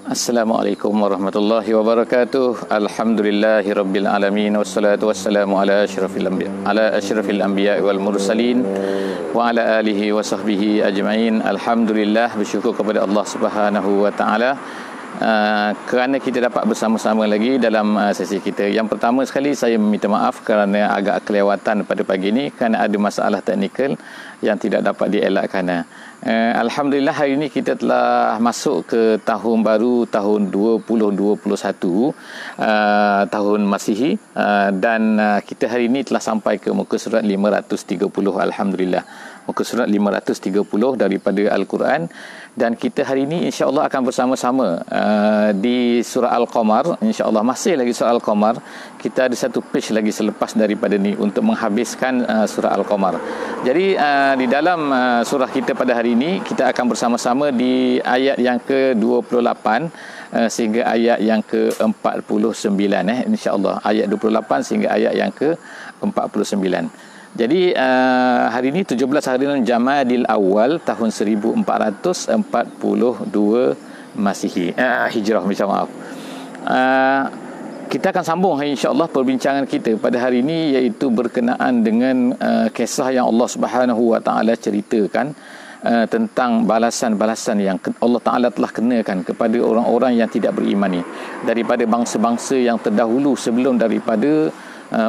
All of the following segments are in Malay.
Assalamualaikum warahmatullahi wabarakatuh. Alhamdulillahi rabbil alamin wassalatu wassalamu ala asyrafil anbiya wal mursalin wa ala alihi wa sahbihi ajma'in. Alhamdulillah, bersyukur kepada Allah Subhanahu wa taala kerana kita dapat bersama-sama lagi dalam sesi kita. Yang pertama sekali saya meminta maaf kerana agak kelewatan pada pagi ini kerana ada masalah teknikal yang tidak dapat dielakkan. Alhamdulillah, hari ini kita telah masuk ke tahun baru, tahun 2021, tahun Masihi, dan kita hari ini telah sampai ke muka surat 530. Alhamdulillah, muka surat 530 daripada Al-Quran. Dan kita hari ini insya-Allah akan bersama-sama di surah Al-Qamar. Insya-Allah masih lagi surah Al-Qamar. Kita ada satu page lagi selepas daripada ni untuk menghabiskan surah Al-Qamar. Jadi di dalam surah kita pada hari ini, kita akan bersama-sama di ayat yang ke-28 sehingga ayat yang ke-49, insya-Allah, ayat 28 sehingga ayat yang ke-49. Jadi hari ini 17 harian Jamadil Awal tahun 1442 Masihi, Hijrah, minta maaf. Kita akan sambung insya-Allah perbincangan kita pada hari ini, iaitu berkenaan dengan kisah yang Allah Subhanahu wa taala ceritakan tentang balasan-balasan yang Allah Taala telah kenakan kepada orang-orang yang tidak beriman ni, daripada bangsa-bangsa yang terdahulu sebelum daripada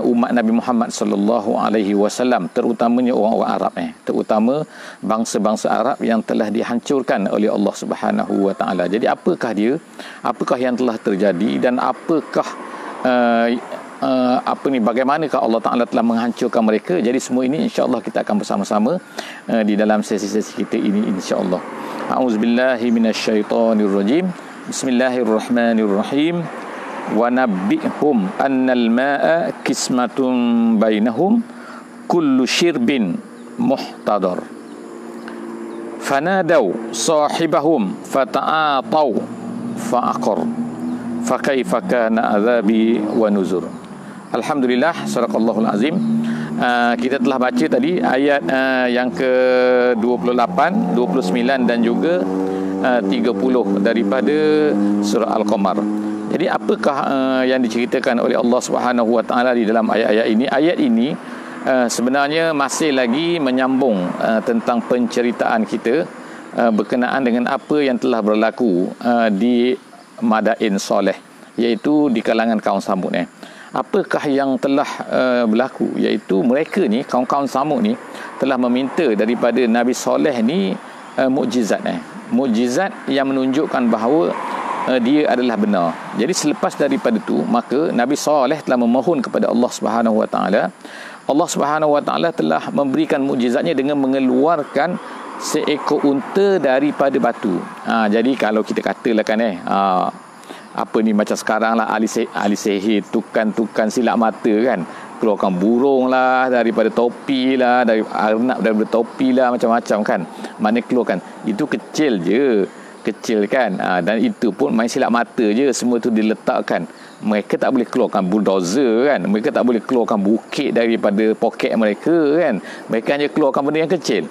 umat Nabi Muhammad sallallahu alaihi wasallam, terutamanya orang-orang Arab, terutama bangsa-bangsa Arab yang telah dihancurkan oleh Allah Subhanahu wa taala. Jadi apakah dia? Apakah yang telah terjadi dan apakah bagaimanakah Allah Taala telah menghancurkan mereka? Jadi semua ini insya-Allah kita akan bersama-sama di dalam sesi-sesi kita ini insya-Allah. A'udzubillahi minasyaitonirrajim. Bismillahirrahmanirrahim. Wa nabbihum annal ma'a kismatun bainahum kullu syirbin muhtadar fanadaw sahibahum fata'ataw fa'aqar fakaifa kana azabi wa nuzur. Alhamdulillah, sadaqallahul azim. Kita telah baca tadi ayat yang ke-28, 29 dan juga 30 daripada surah Al-Qamar. Jadi apakah yang diceritakan oleh Allah Subhanahu wa taala di dalam ayat-ayat ini? Ayat ini sebenarnya masih lagi menyambung tentang penceritaan kita berkenaan dengan apa yang telah berlaku di Madain Soleh, iaitu di kalangan kaum Samud. Apakah yang telah berlaku? Iaitu mereka ni, kaum-kaum Samud ni, telah meminta daripada Nabi Soleh ni mukjizat, mukjizat yang menunjukkan bahawa dia adalah benar. Jadi selepas daripada itu, maka Nabi Saleh telah memohon kepada Allah Subhanahu wa taala. Allah Subhanahu wa taala telah memberikan mukjizatnya dengan mengeluarkan seekor unta daripada batu. Jadi kalau kita katalah kan apa ni, macam sekarang lah ahli sihir, tukang silap mata kan, keluarkan burung lah daripada topi lah, dari arnab daripada topi lah, macam-macam kan. Mana keluarkan, itu kecil kan, dan itu pun main silap mata je, semua tu diletakkan. Mereka tak boleh keluarkan bulldozer kan, mereka tak boleh keluarkan bukit daripada poket mereka kan, mereka hanya keluarkan benda yang kecil.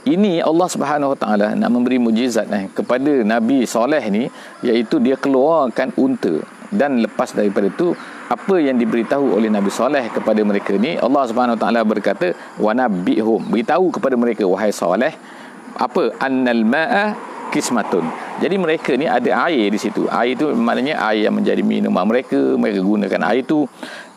Ini Allah Subhanahu wa taala nak memberi mukjizat kepada Nabi Soleh ni, iaitu dia keluarkan unta. Dan lepas daripada itu, apa yang diberitahu oleh Nabi Soleh kepada mereka ni, Allah Subhanahu wa taala berkata, wa nabbihum, beritahu kepada mereka wahai Soleh, apa? Annal ma'a kismatun. Jadi mereka ni ada air di situ. Air itu maknanya air yang menjadi minuman mereka. Mereka gunakan air itu.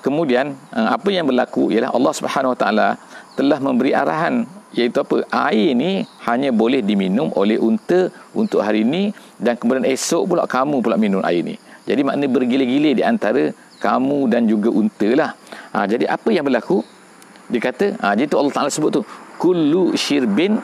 Kemudian apa yang berlaku ialah Allah Subhanahu wa taala telah memberi arahan, iaitu apa? Air ni hanya boleh diminum oleh unta untuk hari ini, dan kemudian esok pula kamu pula minum air ni. Jadi maknanya bergilir-gilir di antara kamu dan juga unta lah. Jadi apa yang berlaku? Dia kata, jadi tu Allah Taala sebut tu kullu syirbin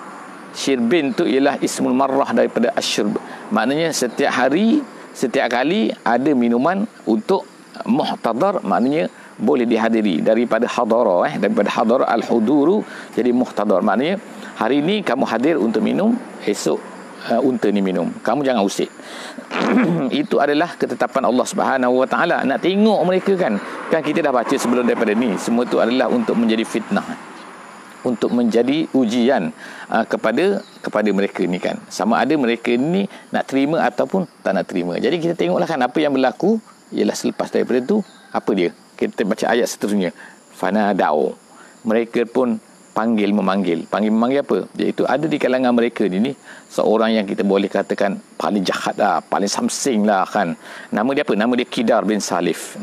tu ialah ismul marrah daripada asyurb. Maknanya setiap hari, setiap kali ada minuman untuk muhtadar, maknanya boleh dihadiri, daripada hadara, daripada hadara al-huduru, jadi muhtadar, maknanya hari ni kamu hadir untuk minum, esok unta ni minum, kamu jangan usik. Itu adalah ketetapan Allah Subhanahu wa taala. Nak tengok mereka kan kita dah baca sebelum daripada ni, semua tu adalah untuk menjadi fitnah. untuk menjadi ujian kepada mereka ni kan. Sama ada mereka ni nak terima ataupun tak nak terima. Jadi kita tengoklah kan apa yang berlaku ialah selepas daripada tu apa dia. Kita baca ayat seterusnya. Fanadau. Mereka pun memanggil apa? Iaitu ada di kalangan mereka ni seorang yang kita boleh katakan paling jahat lah, paling samsing lah kan. Nama dia apa? Nama dia Kidar bin Salif.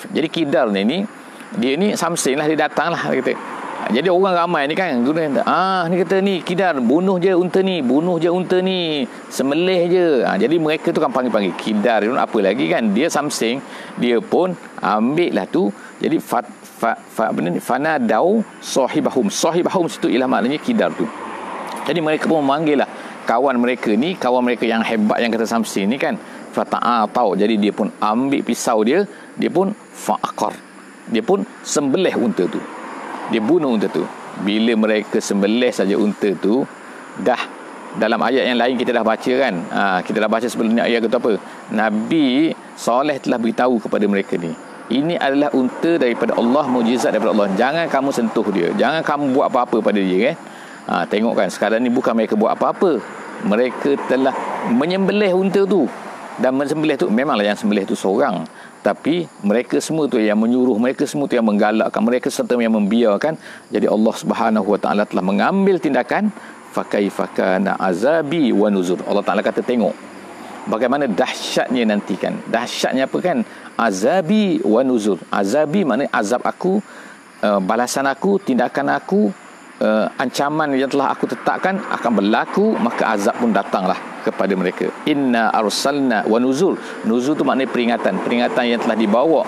Jadi Kidar ni dia ni samsing lah, dia datang lah kata. Jadi orang ramai ni kan guna ni kata ni Kidar bunuh je unta ni, sembelih je. Jadi mereka tu kan panggil Kidar ni apa lagi kan, dia samsing, dia pun ambil lah tu. Jadi fanadau sahibahum situ ialah maknanya Kidar tu. Jadi mereka pun memanggil lah kawan mereka yang hebat yang kata samsing ni kan. Fata'atau, jadi dia pun ambil pisau dia pun fa'aqar, dia pun sembelih unta tu, dia bunuh unta tu. Bila mereka sembelih saja unta tu, dah dalam ayat yang lain kita dah baca kan, kita dah baca sebelum ni ayat kata apa, Nabi Saleh telah beritahu kepada mereka ni, ini adalah unta daripada Allah, mujizat daripada Allah, jangan kamu sentuh dia, jangan kamu buat apa-apa pada dia kan. Tengok kan, sekarang ni bukan mereka buat apa-apa, mereka telah menyembelih unta tu. Dan sembelih tu memanglah yang sembelih tu seorang, tapi mereka semua tu yang menyuruh, mereka semua tu yang menggalakkan, mereka serta yang membiarkan. Jadi Allah Subhanahu Wa Taala telah mengambil tindakan. Fakaifa kana azabi wa nuzur. Allah Taala kata tengok bagaimana dahsyatnya nanti kan. Dahsyatnya apa kan? Azabi wa nuzur. Azabi maknanya azab aku, balasan aku, tindakan aku, ancaman yang telah aku tetapkan akan berlaku, maka azab pun datanglah kepada mereka. Inna arsalna wa nuzur. Nuzur tu maknanya peringatan yang telah dibawa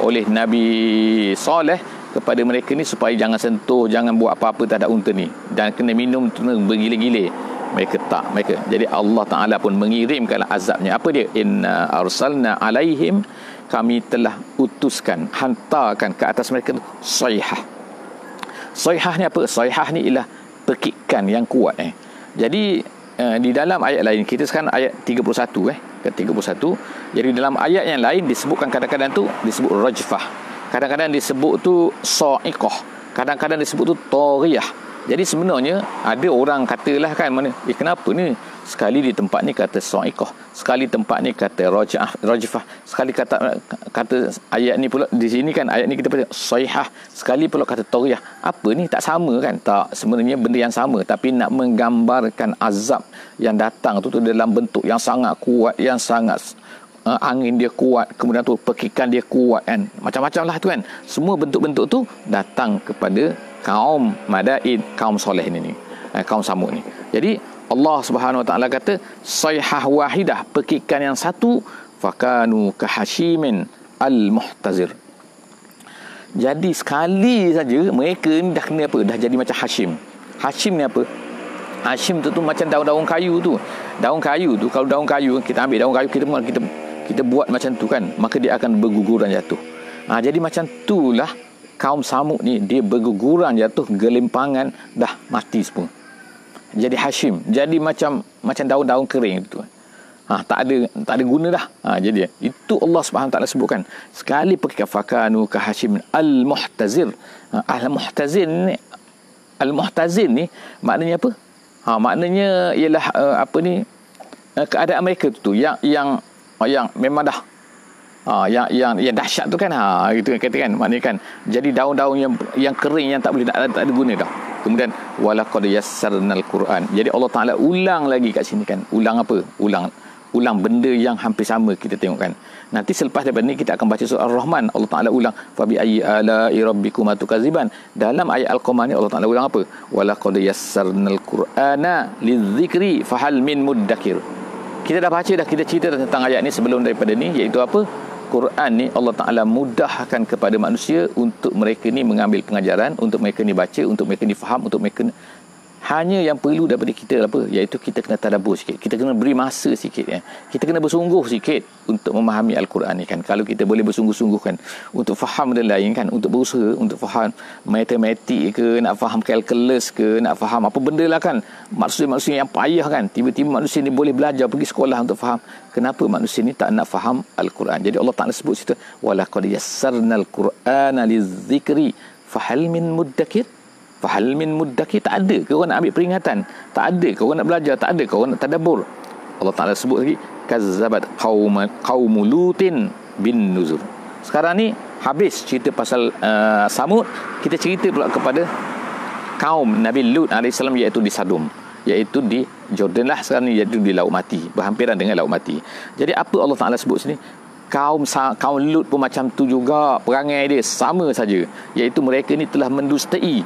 oleh Nabi Saleh kepada mereka ni supaya jangan sentuh, jangan buat apa-apa terhadap unta ni, dan kena minum tu bergile-gile. Mereka tak. Jadi Allah Ta'ala pun mengirimkan azabnya. Apa dia? Inna arsalna alaihim, kami telah utuskan, hantarkan ke atas mereka sayhah. Sayhah ni apa? Sayhah ni ialah pekikan yang kuat. Jadi di dalam ayat lain, kita sekarang ayat 31 ke 31. Jadi dalam ayat yang lain disebutkan kadang-kadang tu disebut rajfah, kadang-kadang disebut tu sa'iqah, kadang-kadang disebut tu tariyah. Jadi sebenarnya ada orang katalah kan, mana kenapa ni sekali di tempat ni kata sa'iqah, sekali tempat ni kata rajfah, sekali kata ayat ni pula di sini kan, ayat ni kita baca sayhah, sekali pula kata tariyah. Apa ni, tak sama kan? Tak, sebenarnya benda yang sama, tapi nak menggambarkan azab yang datang tu dalam bentuk yang sangat kuat, yang sangat angin dia kuat, kemudian tu pekikan dia kuat kan, macam-macam lah tu kan. Semua bentuk-bentuk tu datang kepada kaum Madain, kaum Soleh ni, kaum Samud ni. Jadi Allah Subhanahu Wa Taala kata sayhah wahidah, pekikan yang satu, fakanu kahashimin al-muhtazir. Jadi sekali saja mereka ni dah kena apa? Dah jadi macam Hashim. Hashim ni apa? Hashim tu macam daun-daun kayu tu. Daun kayu tu, kalau daun kayu, kita ambil daun kayu, kita buat macam tu kan, maka dia akan berguguran jatuh. Jadi macam itulah kaum Samud ni, dia berguguran jatuh, gelimpangan, dah mati semua. Jadi Hashim, jadi macam daun-daun kering tu. Tak ada guna dah. Jadi itu Allah Subhanahu Taala sebutkan. Sekali pergi fakanu ka Hashim al-muhtazir. Al-muhtazir ni maknanya apa? Maknanya ialah keadaan mereka tu yang memang dah yang dahsyat tu kan, gitu kata kan, maknanya kan jadi daun-daun yang kering, yang tak ada guna dah. Kemudian walaqad yassarnal Quran. Jadi Allah Taala ulang lagi kat sini kan. Ulang apa? Ulang benda yang hampir sama, kita tengok kan. Nanti selepas daripada ni kita akan baca surah Ar-Rahman. Allah Taala ulang fa bi ayyi ala'i rabbikuma tukadziban. Dalam ayat Al-Qamar ni Allah Taala ulang apa? Walaqad yassarnal Qur'ana lidzikri fahal min muddakir. Kita dah baca dah, kita cerita tentang ayat ni sebelum daripada ni, iaitu apa? Quran ni Allah Ta'ala mudahkan kepada manusia untuk mereka ni mengambil pengajaran, untuk mereka ni baca, untuk mereka ni faham, untuk mereka ni... Hanya yang perlu daripada kita apa? Iaitu kita kena tadabbur sikit, kita kena beri masa sikit ya. Kita kena bersungguh sikit untuk memahami Al-Quran ni kan. Kalau kita boleh bersungguh-sungguh kan untuk faham benda lain kan, untuk berusaha untuk faham matematik ke, nak faham kalkulus ke, nak faham apa benda lah kan, maksud yang payah kan. Tiba-tiba manusia ni boleh belajar, pergi sekolah untuk faham. Kenapa manusia ni tak nak faham Al-Quran? Jadi Allah Ta'ala sebut situ walaqad yassarnal Qur'ana lizzikri fahal min muddakir, fahal min muddakir, tak ada ke orang nak ambil peringatan, tak ada ke orang nak belajar, tak ada ke orang nak tadabbur. Allah Ta'ala sebut lagi, kazzabat qaum lutin bin nuzur. Sekarang ni habis cerita pasal Samud, kita cerita pula kepada kaum Nabi Lut AS, iaitu di Sadum, iaitu di Jordan lah sekarang ni, iaitu di Laut Mati, berhampiran dengan Laut Mati. Jadi apa Allah Ta'ala sebut sini? Kaum Lut pun macam tu juga, perangai dia sama saja, iaitu mereka ni telah mendustai.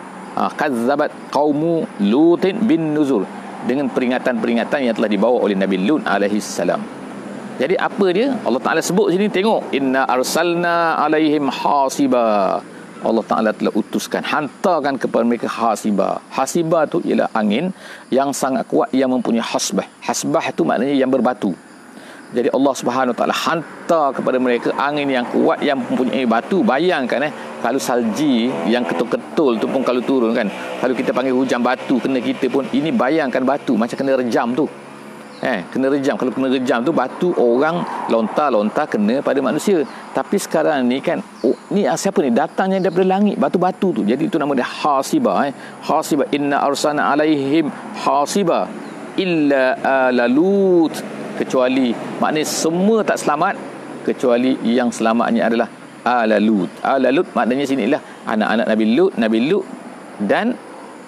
Kazzabat qaumu Lutin bin nuzur, dengan peringatan-peringatan yang telah dibawa oleh Nabi Lut alaihissalam. Jadi apa dia? Allah Ta'ala sebut sini, tengok, inna arsalna alaihim hasiba. Allah Ta'ala telah utuskan, hantarkan kepada mereka hasiba. Hasiba tu ialah angin yang sangat kuat, yang mempunyai hasbah. Hasbah tu maknanya yang berbatu. Jadi Allah Subhanahu Wa Ta'ala hantar kepada mereka angin yang kuat yang mempunyai batu. Bayangkan kalau salji yang ketul-ketul tu pun kalau turun kan, kalau kita panggil hujan batu kena kita pun, ini bayangkan batu macam kena rejam tu. Kena rejam. Kalau kena rejam tu, batu orang lontar-lontar kena pada manusia. Tapi sekarang ni kan, ni siapa ni? Datangnya daripada langit, batu-batu tu. Jadi itu nama dia hasiba. Hasiba, inna arsalna alaihim hasiba illa ala Lut, kecuali, maknanya semua tak selamat kecuali yang selamatnya adalah ala Lut. Ala Lut maknanya sini ialah anak-anak Nabi Lut dan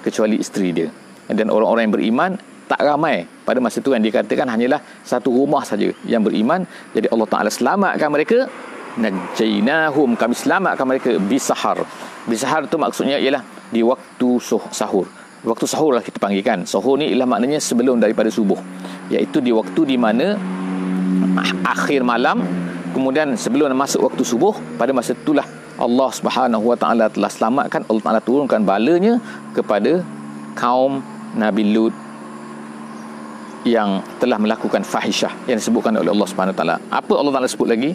kecuali isteri dia. Dan orang-orang yang beriman tak ramai pada masa itu, yang dikatakan hanyalah satu rumah saja yang beriman. Jadi Allah Ta'ala selamatkan mereka, najainahum, kami selamatkan mereka bisahar. Bisahar tu maksudnya ialah di waktu sahur. Waktu sahur lah kita panggilkan. Sahur ni ialah maknanya sebelum daripada subuh, iaitu di waktu di mana akhir malam, kemudian sebelum masuk waktu subuh. Pada masa itulah Allah Subhanahu Wa Ta'ala telah selamatkan, Allah Ta'ala turunkan balanya kepada kaum Nabi Lut yang telah melakukan fahisyah yang disebutkan oleh Allah Subhanahu Wa Ta'ala. Apa Allah Ta'ala sebut lagi?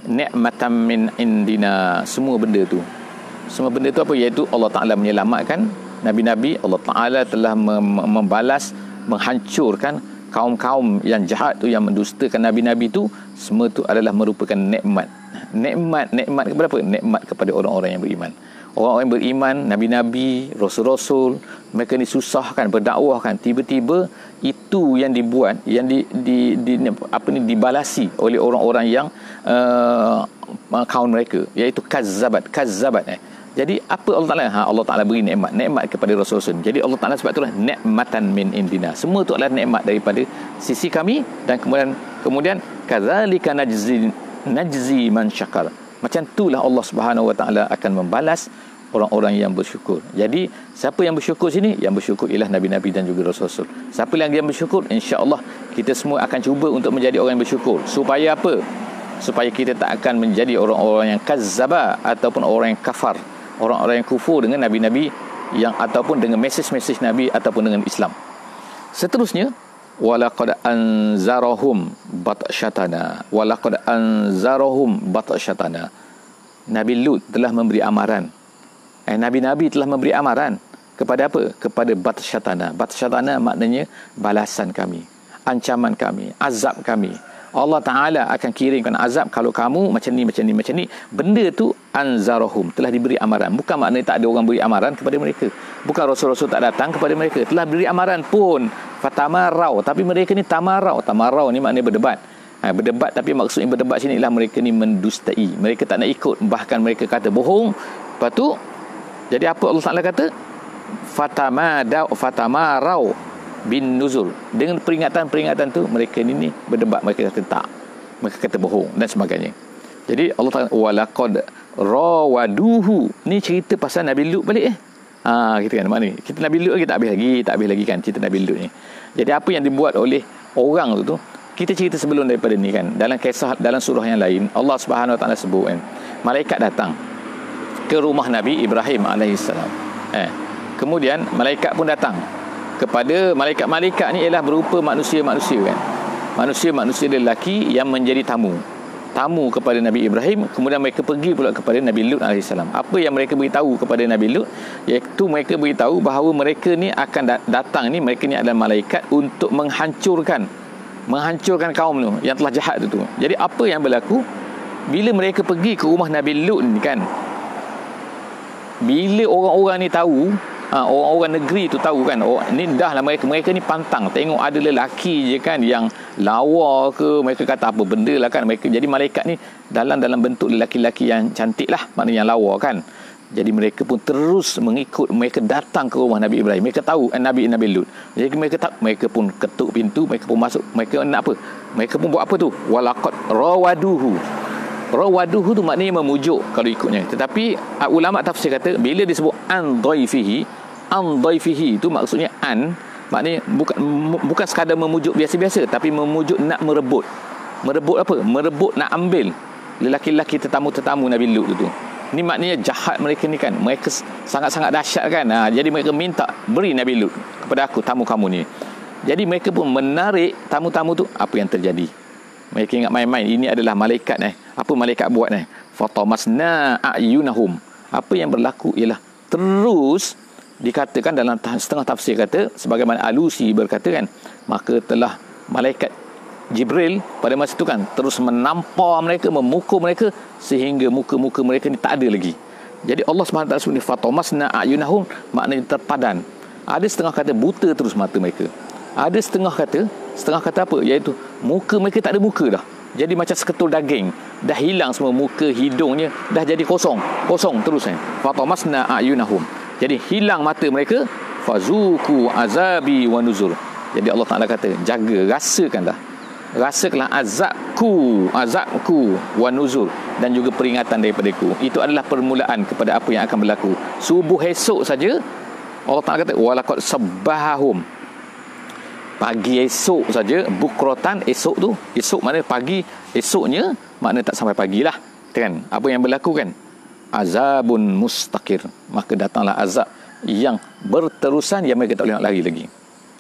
Ni'matan min indina. Semua benda tu apa? Iaitu Allah Ta'ala menyelamatkan Nabi-Nabi. Allah Ta'ala telah membalas, menghancurkan kaum-kaum yang jahat tu, yang mendustakan Nabi-Nabi tu. Semua tu adalah merupakan nikmat. Nikmat kepada apa? Nikmat kepada orang-orang yang beriman. Orang-orang yang beriman, Nabi-Nabi, Rasul-Rasul, mereka disusahkan, berdakwahkan, tiba-tiba itu yang dibuat, yang dibalasi oleh orang-orang yang kaum mereka, iaitu kazzabat. Jadi apa Allah Ta'ala? Allah Ta'ala beri nikmat kepada Rasul-Rasul. Jadi Allah Ta'ala sebab itulah ni'matan min indina. Semua itu adalah nikmat daripada sisi kami. Dan kemudian kadzalika najzi man syakar. Macam itulah Allah Subhanahu Wa Ta'ala akan membalas orang-orang yang bersyukur. Jadi siapa yang bersyukur sini? Yang bersyukur ialah Nabi-Nabi dan juga Rasul-Rasul. Siapa yang bersyukur? InsyaAllah kita semua akan cuba untuk menjadi orang yang bersyukur. Supaya apa? Supaya kita tak akan menjadi orang-orang yang kazzaba ataupun orang yang kafar, orang-orang yang kufur dengan Nabi-Nabi yang, ataupun dengan mesej-mesej Nabi ataupun dengan Islam. Seterusnya, walaqad anzarahum batsyatana. Nabi Lut telah memberi amaran. Nabi-Nabi telah memberi amaran kepada apa? Kepada batsyatana. Batsyatana maknanya balasan kami, ancaman kami, azab kami. Allah Ta'ala akan kirimkan azab kalau kamu macam ni. Benda tu anzarahum, telah diberi amaran. Bukan maknanya tak ada orang beri amaran kepada mereka. Bukan Rasul-Rasul tak datang kepada mereka. Telah beri amaran pun. Fatamarau. Tapi mereka ni tamarau. Tamarau ni maknanya berdebat. Berdebat, tapi maksudnya berdebat sini ialah mereka ni mendustai. Mereka tak nak ikut. Bahkan mereka kata bohong. Lepas tu, jadi apa Allah Ta'ala kata? Fatamarau bin nuzul. Dengan peringatan-peringatan tu, mereka ni berdebat. Mereka kata tak, mereka kata bohong dan sebagainya. Jadi Allah Ta'ala walaqad rawaduhu. Ni cerita pasal Nabi Lut balik kita kan mana ni? Kita Nabi Lut lagi tak habis lagi kan cerita Nabi Lut ni. Jadi apa yang dibuat oleh orang tu kita cerita sebelum daripada ni kan. Dalam kisah, dalam surah yang lain, Allah Subhanahu Wa Ta'ala sebut kan, malaikat datang ke rumah Nabi Ibrahim alaihissalam. Kemudian malaikat pun datang kepada malaikat ni ialah berupa manusia-manusia kan. Manusia-manusia lelaki yang menjadi tamu kepada Nabi Ibrahim. Kemudian mereka pergi pula kepada Nabi Lut alaihissalam. Apa yang mereka beritahu kepada Nabi Lut? Iaitu mereka beritahu bahawa mereka ni akan datang ni, mereka ni adalah malaikat untuk menghancurkan kaum tu yang telah jahat tu. Jadi apa yang berlaku bila mereka pergi ke rumah Nabi Lut ni kan? bila orang-orang ni tahu, orang-orang negeri tu tahu kan, ni dah lah mereka ni pantang tengok ada lelaki je kan yang lawa ke, mereka kata apa benda lah kan, mereka jadi malaikat ni dalam bentuk lelaki-lelaki yang cantik lah, maknanya yang lawa kan. Jadi mereka pun terus mengikut, mereka datang ke rumah Nabi Ibrahim. Mereka tahu Nabi Lut. Jadi mereka pun ketuk pintu, mereka pun masuk. Mereka nak apa? Mereka pun buat apa tu? Walaqad rawaduhu. Rawaduhu tu maknanya memujuk kalau ikutnya. Tetapi ulama tafsir kata bila disebut an dhaifihi tu maksudnya maknanya bukan sekadar memujuk biasa-biasa, tapi memujuk nak merebut. Merebut apa? Merebut nak ambil lelaki-lelaki tetamu Nabi Lut tu. Ni maknanya jahat mereka ni kan. Mereka sangat-sangat dahsyat kan. Jadi mereka minta beri Nabi Lut kepada aku, tamu kamu ni. Jadi mereka pun menarik tamu-tamu tu. Apa yang terjadi? Mereka ingat main-main. Ini adalah malaikat Apa malaikat buat fatamasna a'yunahum. Apa yang berlaku ialah terus dikatakan dalam setengah tafsir kata, sebagaimana Alusi berkata kan, maka telah malaikat Jibril pada masa itu kan terus menampar mereka, memukul mereka sehingga muka-muka mereka ni tak ada lagi. Jadi Allah SWT sebut ni fatamasna a'yunahum, maknanya terpadan. Ada setengah kata buta terus mata mereka. Ada setengah kata apa, iaitu muka mereka tak ada muka dah. Jadi macam seketul daging, dah hilang semua muka, hidungnya dah jadi kosong terus fatamasna a'yunahum. Jadi hilang mata mereka, fazuku azabi wa nuzur. Jadi Allah Taala kata, jaga, rasakanlah azabku wa nuzur, dan juga peringatan daripadaku. Itu adalah permulaan kepada apa yang akan berlaku. Subuh esok saja Allah Taala kata walaqad sabbahahum. Pagi esok saja, bukrotan, esok maknanya pagi, esoknya maknanya tak sampai pagilah kan. Apa yang berlaku kan? Azabun mustaqir. Maka datanglah azab yang berterusan yang mereka tak boleh nak lari lagi.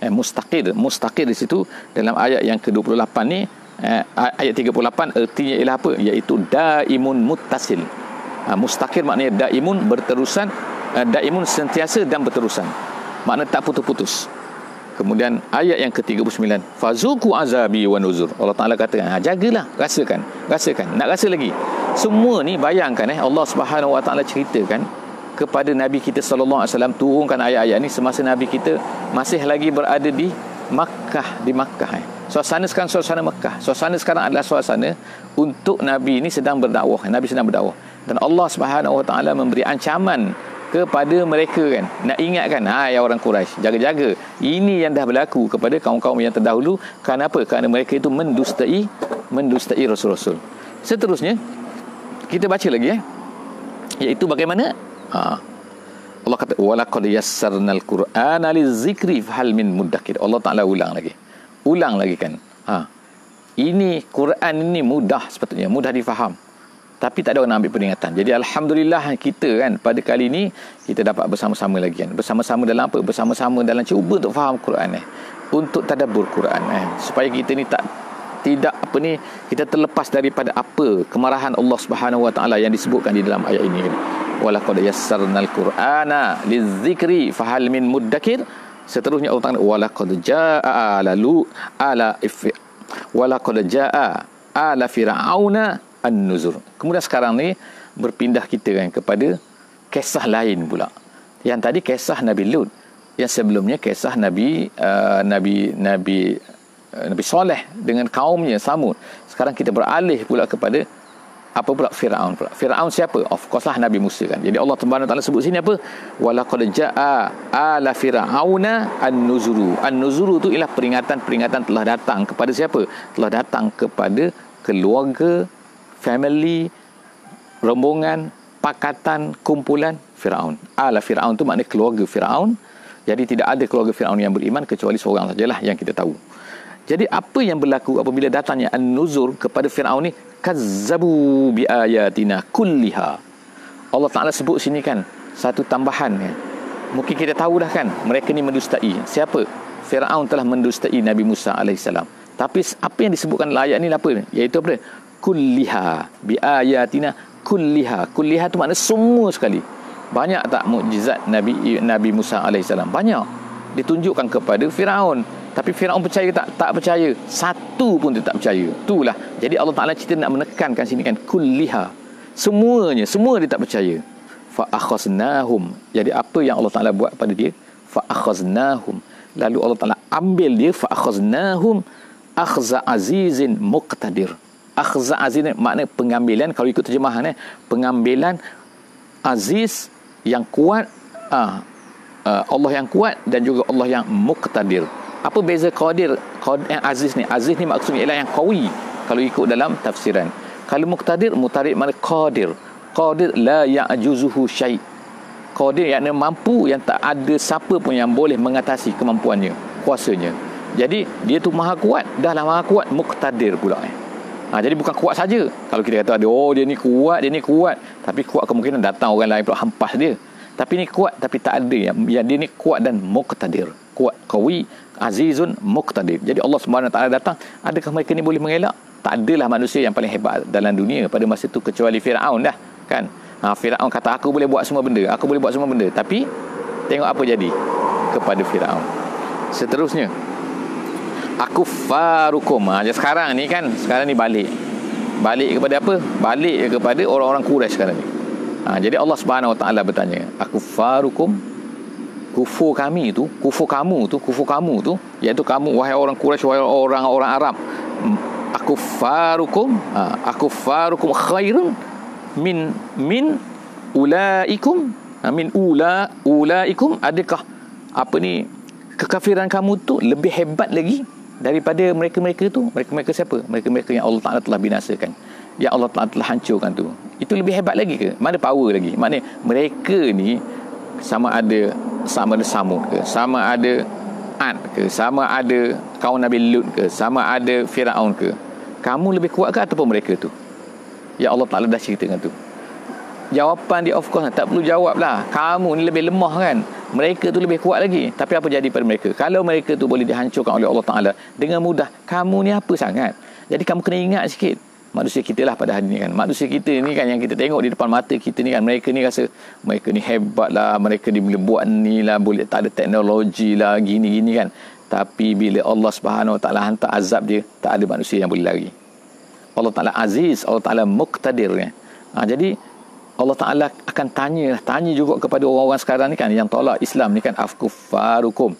Mustaqir di situ dalam ayat yang ke-28 ni, ayat 38, artinya ialah apa? Iaitu daimun muttasil. Mustaqir maknanya daimun, berterusan, daimun sentiasa dan berterusan, makna tak putus-putus. Kemudian ayat yang ke-39, fazuku azabi wa nuzur. Allah Taala katakan, jagalah, rasakan, nak rasa lagi. Semua ni bayangkan Allah Subhanahu Wa Taala ceritakan kepada Nabi kita sallallahu alaihi wasallam, turunkan ayat-ayat ni semasa Nabi kita masih lagi berada di Makkah, Suasana sekarang suasana Makkah. Suasana sekarang adalah suasana untuk Nabi ni sedang berdakwah. Dan Allah Subhanahu Wa Taala memberi ancaman kepada mereka kan. Nak ingatkan, ya orang Quraisy, jaga-jaga. Ini yang dah berlaku kepada kaum-kaum yang terdahulu. Kerana apa? Kerana mereka itu mendustai Rasul-Rasul. Seterusnya kita baca lagi iaitu bagaimana Allah kata walaqad yassarnal qur'ana lizikri fahal min muddakir. Allah Taala ulang lagi kan. Ini Quran ini mudah, sepatutnya mudah difaham, tapi tak ada orang nak ambil peringatan. Jadi alhamdulillah kita kan pada kali ini kita dapat bersama-sama lagi kan. Bersama-sama dalam apa? Bersama-sama dalam cuba untuk faham Quran untuk tadabbur Quran supaya kita ni tidak kita terlepas daripada apa kemarahan Allah Subhanahu Wa Taala yang disebutkan di dalam ayat ini kan. Walaqad yassarnal qur'ana lizikri fahal min muddakir. Seterusnya Allah Taala walaqad jaa ala fir'auna an-nuzur. Kemudian sekarang ni berpindah kita kan kepada kisah lain pula. Yang tadi kisah Nabi Lut, yang sebelumnya kisah Nabi Saleh dengan kaumnya Samud. Sekarang kita beralih pula kepada apa pula? Firaun pula. Firaun siapa? Of course lah Nabi Musa kan. Jadi Allah Subhanahu Taala sebut sini apa? Walaqad jaa ala fir'auna an-nuzuru. An-nuzuru tu ialah peringatan telah datang kepada siapa? Telah datang kepada keluarga, family, rombongan, pakatan, kumpulan Firaun. Ala Firaun tu maknanya keluarga Firaun. Jadi tidak ada keluarga Firaun yang beriman kecuali seorang sajalah yang kita tahu. Jadi apa yang berlaku apabila datangnya an-nuzur kepada Firaun ni? Kazzabu bi ayatina kulliha. Allah Taala sebut sini kan satu tambahan kan. Mungkin kita tahu dah kan, mereka ni mendustai. Siapa? Firaun telah mendustai Nabi Musa alaihissalam. Tapi apa yang disebutkan dalam ayat ni apa? Iaitu apa? Kulliha bi ayatina kulliha. Kulliha tu makna semua sekali. Banyak tak mukjizat Nabi Musa alaihissalam? Banyak ditunjukkan kepada Firaun. Tapi Firaun percaya tak? Tak percaya. Satu pun dia tak percaya. Itulah. Jadi Allah Ta'ala cerita nak menekankan sini kan kulliha. Semua dia tak percaya. fa akhaznahum. Jadi apa yang Allah Taala buat pada dia? Fa akhaznahum. Lalu Allah Taala ambil dia, fa akhaznahum akhza azizin muqtadir. Akhza azizin makna pengambilan, kalau ikut terjemahan pengambilan aziz yang kuat, Allah yang kuat dan juga Allah yang muqtadir. Apa beza qadir? Aziz ni maksudnya ialah yang qawi kalau ikut dalam tafsiran. Kalau muqtadir makna qadir. Qadir la ya'juzuhu syai'. Qadir yakni mampu, yang tak ada siapa pun yang boleh mengatasi kemampuannya, kuasanya. Jadi dia tu maha kuat, dah lah maha kuat, muqtadir pula. Jadi bukan kuat saja. Kalau kita kata ada dia ni kuat, tapi kuat kemungkinan datang orang lain pula hampas dia. Tapi ni kuat, tapi tak ada yang dia ni kuat dan muqtadir. Kuat, qawi, azizun, muqtadir. Jadi Allah Subhanahu Wa Taala datang, adakah mereka ni boleh mengelak? Tak adalah manusia yang paling hebat dalam dunia pada masa itu kecuali Firaun dah, kan? Firaun kata aku boleh buat semua benda, tapi tengok apa jadi kepada Firaun. Seterusnya, aku farukum. Sekarang ni balik kepada apa? Balik kepada orang-orang Quraisy sekarang ni. Jadi Allah Subhanahu Wa Taala bertanya, aku farukum, kufur kamu tu, iaitu kamu wahai orang Quraisy, wahai orang-orang Arab. Aku farukum khairun min ulaikum, ulaikum, adakah kekafiran kamu tu lebih hebat lagi daripada mereka-mereka tu? Mereka-mereka siapa? Mereka-mereka yang Allah Ta'ala telah binasakan, yang Allah Ta'ala telah hancurkan tu. Itu lebih hebat lagi ke? Mana power lagi? Maknanya mereka ni sama ada Samud ke, sama ada Ad ke, sama ada kaum Nabi Lut ke, sama ada Firaun ke, kamu lebih kuat ke ataupun mereka tu? Ya Allah Ta'ala dah ceritakan tu. Jawapan dia of course tak perlu jawab lah. Kamu ni lebih lemah kan, mereka tu lebih kuat lagi. Tapi apa jadi pada mereka? Kalau mereka tu boleh dihancurkan oleh Allah Ta'ala dengan mudah, kamu ni apa sangat? Jadi kamu kena ingat sikit, manusia kita lah pada hari ni kan. Manusia kita ni kan, yang kita tengok di depan mata kita ni kan, mereka ni rasa mereka ni hebat lah, mereka ni boleh buat ni lah, boleh tak ada teknologi lah, gini-gini kan. Tapi bila Allah Subhanahu Wa Taala hantar azab dia, tak ada manusia yang boleh lari. Allah Ta'ala aziz, Allah Ta'ala muqtadir kan. Jadi Allah Ta'ala akan tanya juga kepada orang-orang sekarang ni kan, yang tolak Islam ni kan, afkufarukum,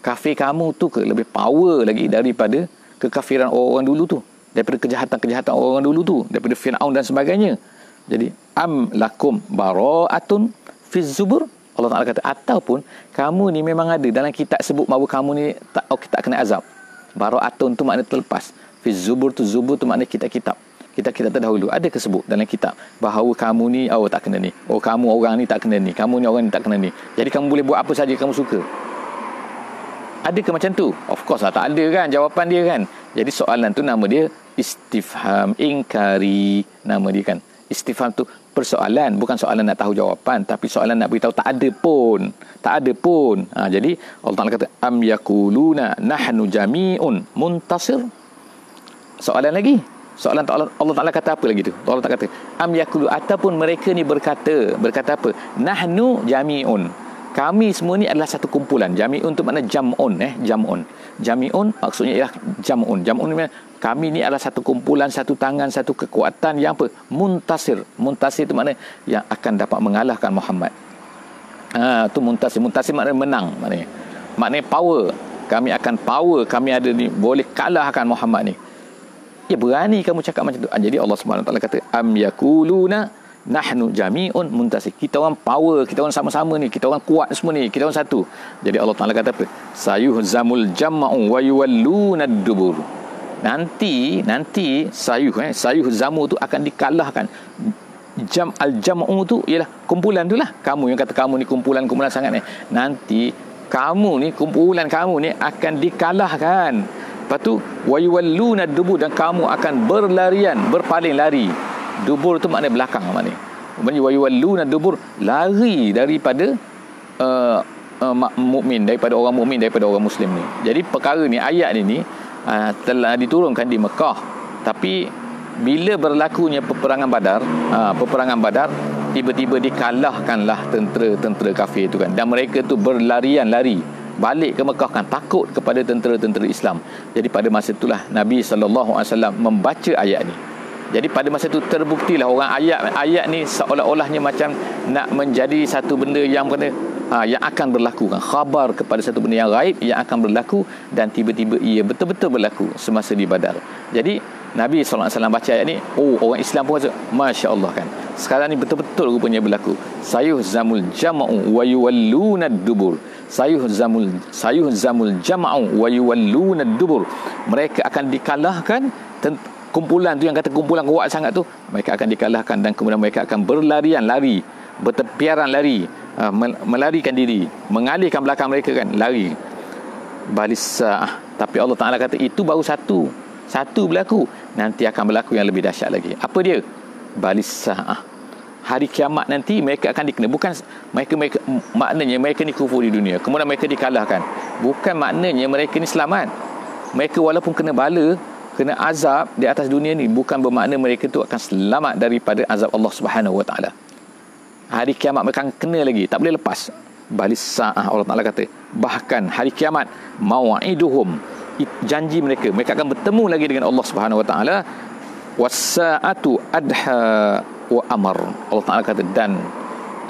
kafir kamu tu ke lebih power lagi daripada kekafiran orang-orang dulu tu, daripada kejahatan-kejahatan orang dulu tu, daripada Fir'aun dan sebagainya. Jadi am lakum bara'atun fiz zubur, Allah Ta'ala kata, ataupun kamu ni memang ada dalam kitab sebut bahawa kamu ni tak kena azab. Bara'atun tu makna terlepas, fiz zubur tu makna kitab-kitab terdahulu ada kesebut dalam kitab bahawa kamu ni tak kena ni, kamu orang ni tak kena ni, kamu ni orang ni tak kena ni, jadi kamu boleh buat apa saja kamu suka. Adakah macam tu? Of course lah, tak ada kan jawapan dia kan. Jadi soalan tu nama dia istifham inkari, nama dia kan. Istifham tu persoalan, bukan soalan nak tahu jawapan, tapi soalan nak beritahu tak ada pun. Jadi Allah Ta'ala kata am yakuluna nahnu jami'un muntasir. Soalan lagi, soalan Allah Ta'ala kata apa lagi tu? Allah Ta'ala kata am yakulu, ataupun mereka ni berkata apa? Nahnu jami'un, kami semua ni adalah satu kumpulan. Jami'un tu makna jam'un, jami'un maksudnya ialah jam'un ni makna kami ni adalah satu kumpulan, satu tangan, satu kekuatan yang apa? Muntasir tu makna yang akan dapat mengalahkan Muhammad. Tu muntasir makna menang, maknanya power. Kami akan power, kami ada ni, boleh kalahkan Muhammad ni. Ya, berani kamu cakap macam tu. Jadi Allah Subhanahu Wa Taala kata am yakuluna nahnu jami'un muntasir, kita orang power, kita orang sama-sama ni, kita orang kuat semua ni, kita orang satu. Jadi Allah Ta'ala kata apa? Sayuhzamul jam'u wa yuwalluna ad-dubur. Nanti sayuhzamu tu akan dikalahkan. Jam'u tu ialah kumpulan tu lah. Kamu yang kata kamu ni kumpulan sangat ni, nanti kamu ni, kumpulan kamu ni akan dikalahkan. Lepas tu wayuwalluna dubur, dan kamu akan berpaling lari. Dubur tu makna belakang, makna wayuwalluna dubur, lari daripada mukmin, daripada orang muslim ni. Jadi perkara ni, ayat ni telah diturunkan di Mekah, tapi bila berlakunya peperangan Badar, tiba-tiba dikalahkanlah tentera kafir tu kan, dan mereka tu lari balik ke Mekah kan, takut kepada tentera-tentera Islam. Jadi pada masa itulah Nabi SAW membaca ayat ni. Jadi pada masa itu terbuktilah orang ayat ni seolah-olahnya macam nak menjadi satu benda yang yang akan berlaku kan, khabar kepada satu benda yang gaib yang akan berlaku, dan tiba-tiba ia betul-betul berlaku semasa di Badar. Jadi Nabi SAW baca ayat ni, orang Islam pun rasa Masya Allah kan, sekarang ni betul-betul rupanya berlaku. Sayuhzamul jama'u wa yuwalluna dubur. Sayuhzamul jama'u wa yuwalluna dubur. Mereka akan dikalahkan. Kumpulan tu yang kata kumpulan kuat sangat tu, mereka akan dikalahkan, dan kemudian mereka akan lari, bertepiaran lari, melarikan diri, mengalihkan belakang mereka kan, lari. Balisa. Tapi Allah Ta'ala kata itu baru satu berlaku, nanti akan berlaku yang lebih dahsyat lagi. Apa dia? Balisa. Hari kiamat nanti mereka akan dikena. Bukan mereka maknanya mereka ni kufur di dunia, kemudian mereka dikalahkan. Bukan maknanya mereka ni selamat. Mereka walaupun kena bala, kena azab di atas dunia ni, bukan bermakna mereka tu akan selamat daripada azab Allah Subhanahu Wa Taala. Hari kiamat mereka akan kena lagi, tak boleh lepas. Balisa. Allah Taala kata, bahkan hari kiamat mau'iduhum, janji mereka akan bertemu lagi dengan Allah Subhanahu Wa Taala. Was-sa'atu adha wa amar. Allah Taala kata, dan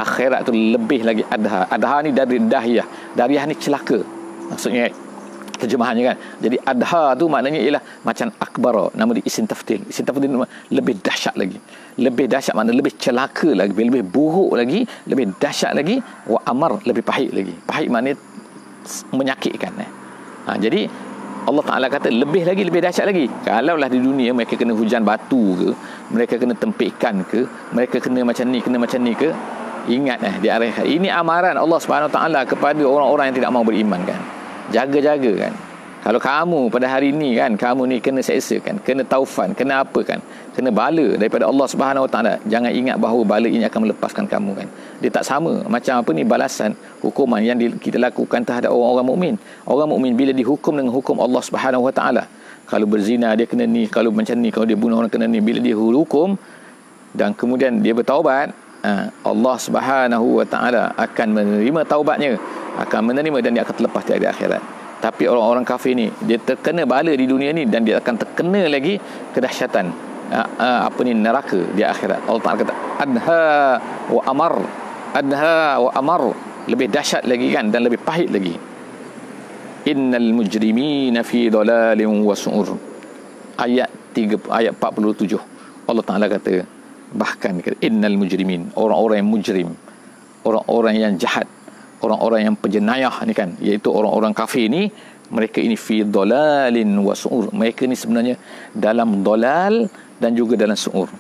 akhirat tu lebih lagi adha. Adha ni dari dahiyah ni celaka maksudnya, terjemahannya kan. Jadi adha tu maknanya ialah macam akbar, nama dia isim tafdil. Isim tafdil lebih dahsyat lagi. Lebih dahsyat makna lebih celaka lagi, lebih buruk lagi, lebih dahsyat lagi. Wa amar, lebih pahit lagi. Pahit maknanya menyakitkan. Jadi Allah Ta'ala kata lebih dahsyat lagi. Kalaulah di dunia mereka kena hujan batu ke, mereka kena tempikan ke, mereka kena macam ni ke, ingat di akhirat. Ini amaran Allah Subhanahu Wa Ta'ala kepada orang-orang yang tidak mau beriman kan. Jaga-jaga kan. Kalau kamu pada hari ni kan, kamu ni kena seksa kan, kena taufan, kena apa kan, kena bala daripada Allah Subhanahu Wa Taala, jangan ingat bahawa bala ini akan melepaskan kamu kan. Dia tak sama macam apa ni balasan hukuman yang kita lakukan terhadap orang-orang mukmin. Orang mukmin bila dihukum dengan hukum Allah Subhanahu Wa Taala, kalau berzina dia kena ni, kalau macam ni, kalau dia bunuh orang kena ni, bila dia hukum dan kemudian dia bertaubat, Allah Subhanahu Wa Taala akan menerima taubatnya, akan menerima, dan dia akan terlepas dari akhirat. Tapi orang-orang kafir ni, dia terkena bala di dunia ni, dan dia akan terkena lagi kedahsyatan neraka di akhirat. Allah Ta'ala kata adha wa amar, lebih dahsyat lagi kan, dan lebih pahit lagi. Innal mujrimina fi dhalalin wa su'ur. Ayat 47 Allah Ta'ala kata, bahkan innal mujrimin, orang-orang yang mujrim, orang-orang yang jahat, orang-orang yang penjenayah ni kan, iaitu orang-orang kafir ni, mereka ini fi dhalalin wa su'ur. Mereka ni sebenarnya dalam dhalal dan juga dalam su'ur.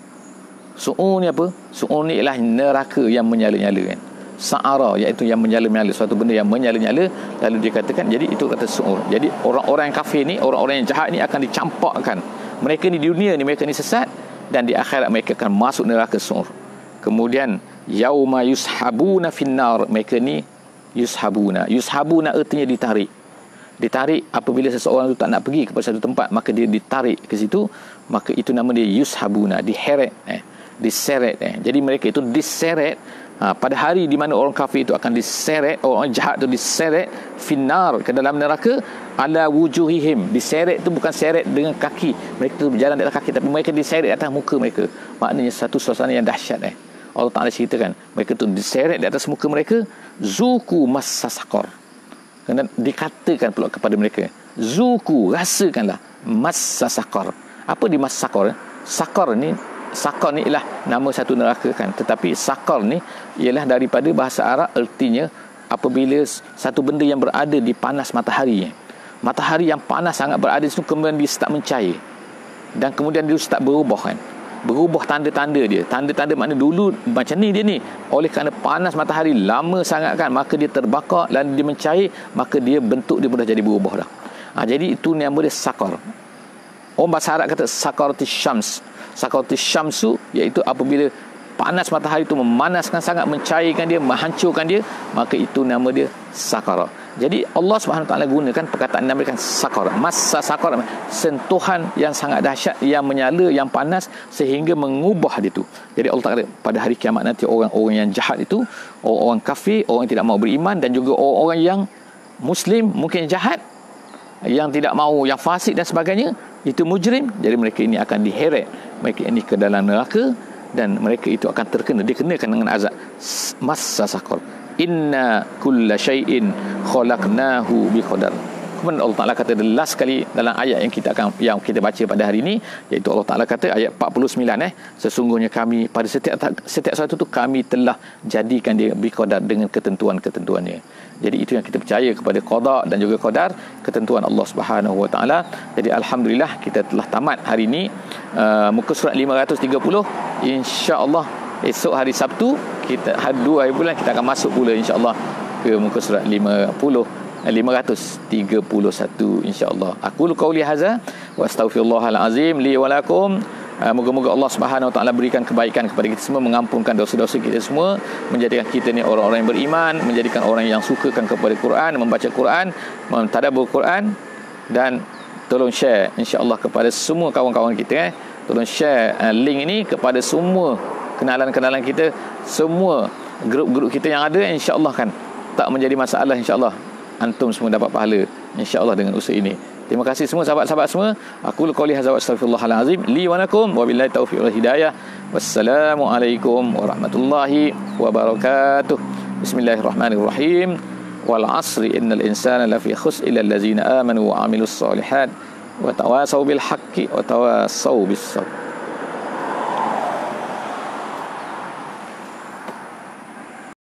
Su'ur ni apa? Su'ur ni ialah neraka yang menyala-nyala kan. Sa'ara, iaitu yang menyala-nyala, suatu benda yang menyala-nyala, lalu dikatakan, jadi itu kata su'ur. Jadi orang-orang yang kafir ni, orang-orang yang jahat ni akan dicampakkan. Mereka ni di dunia ni mereka ni sesat, dan di akhirat mereka akan masuk neraka su'ur. Kemudian yauma yushabuna finnar, mereka ni yushabuna artinya ditarik apabila seseorang itu tak nak pergi kepada satu tempat, maka dia ditarik ke situ, maka itu nama dia yushabuna, diseret. Jadi mereka itu diseret pada hari di mana orang kafir itu akan diseret, orang jahat itu diseret finnar, ke dalam neraka, ala wujuhihim. Diseret itu bukan seret dengan kaki, mereka itu berjalan di atas kaki, tapi mereka diseret di atas muka mereka. Maknanya satu suasana yang dahsyat. Allah Ta'ala ceritakan mereka tu diseret di atas muka mereka, zuku massa sakor. Kerana dikatakan pula kepada mereka, zuku, rasakanlah massa sakor. Apa di massa sakor? Sakor ni ialah nama satu neraka kan, tetapi sakor ni ialah daripada bahasa Arab, artinya apabila satu benda yang berada di panas matahari yang panas sangat berada di situ, kemudian dia start mencair, dan kemudian dia start berubah kan, berubah tanda-tanda dia. Tanda-tanda makna dulu macam ni dia ni, oleh kerana panas matahari lama sangat kan, maka dia terbakar dan dia mencair, maka dia bentuk dia dah jadi berubah dah. Jadi itu nama dia sakar. Orang bahasa Arab kata sakaratis syams. Sakaratis syamsu, iaitu apabila panas matahari itu memanaskan sangat, mencairkan dia, menghancurkan dia, maka itu nama dia sakar. Jadi Allah Subhanahu Taala gunakan perkataan dinamakan sakar. Masa sakar, sentuhan yang sangat dahsyat, yang menyala, yang panas, sehingga mengubah dia tu. Jadi Allah Taala pada hari kiamat nanti, orang-orang yang jahat itu, orang-orang kafir, orang yang tidak mau beriman, dan juga orang-orang yang muslim mungkin jahat, yang tidak mahu, yang fasik dan sebagainya, itu mujrim. Jadi mereka ini akan diheret, mereka ini ke dalam neraka, dan mereka itu akan dikenakan dengan azab massa saqar. Inna kulla syai'in khalaqnahu biqadar. Kemudian Allah Ta'ala kata the last kali dalam ayat yang kita baca pada hari ini, iaitu Allah Ta'ala kata ayat 49, sesungguhnya kami pada setiap satu tu kami telah jadikan dia biqadar dengan ketentuan-ketentuannya. Jadi itu yang kita percaya kepada qada dan juga qadar, ketentuan Allah Subhanahu Wa Ta'ala. Jadi alhamdulillah kita telah tamat hari ini muka surat 530. Insya-Allah esok hari Sabtu, kita 2 hari bulan kita akan masuk pula insya-Allah ke muka surat 531 insya-Allah. Aku qauli hadza wa astaghfirullahal azim li wa lakum. Moga-moga Allah Subhanahu Wa Taala berikan kebaikan kepada kita semua, mengampunkan dosa-dosa kita semua, menjadikan kita ni orang-orang yang beriman, menjadikan orang yang sukakan kepada Quran, membaca Quran, mentadabbur Quran, dan tolong share insya-Allah kepada semua kawan-kawan kita. Tolong share link ini kepada semua kenalan-kenalan kita, semua grup-grup kita yang ada, insya-Allah kan tak menjadi masalah, insya-Allah antum semua dapat pahala insya-Allah dengan usaha ini. Terima kasih semua sahabat-sahabat semua. Aku qauli hadza wa astaghfirullahal azim li wa lakum wa billahi taufiq wal hidayah. Wassalamualaikum warahmatullahi wabarakatuh. Bismillahirrahmanirrahim. Wal 'asri innal insana lafi khusr illa allazina amanu wa 'amilus solihat wa tawasaw bil haqqi wa tawasaw bis sabr.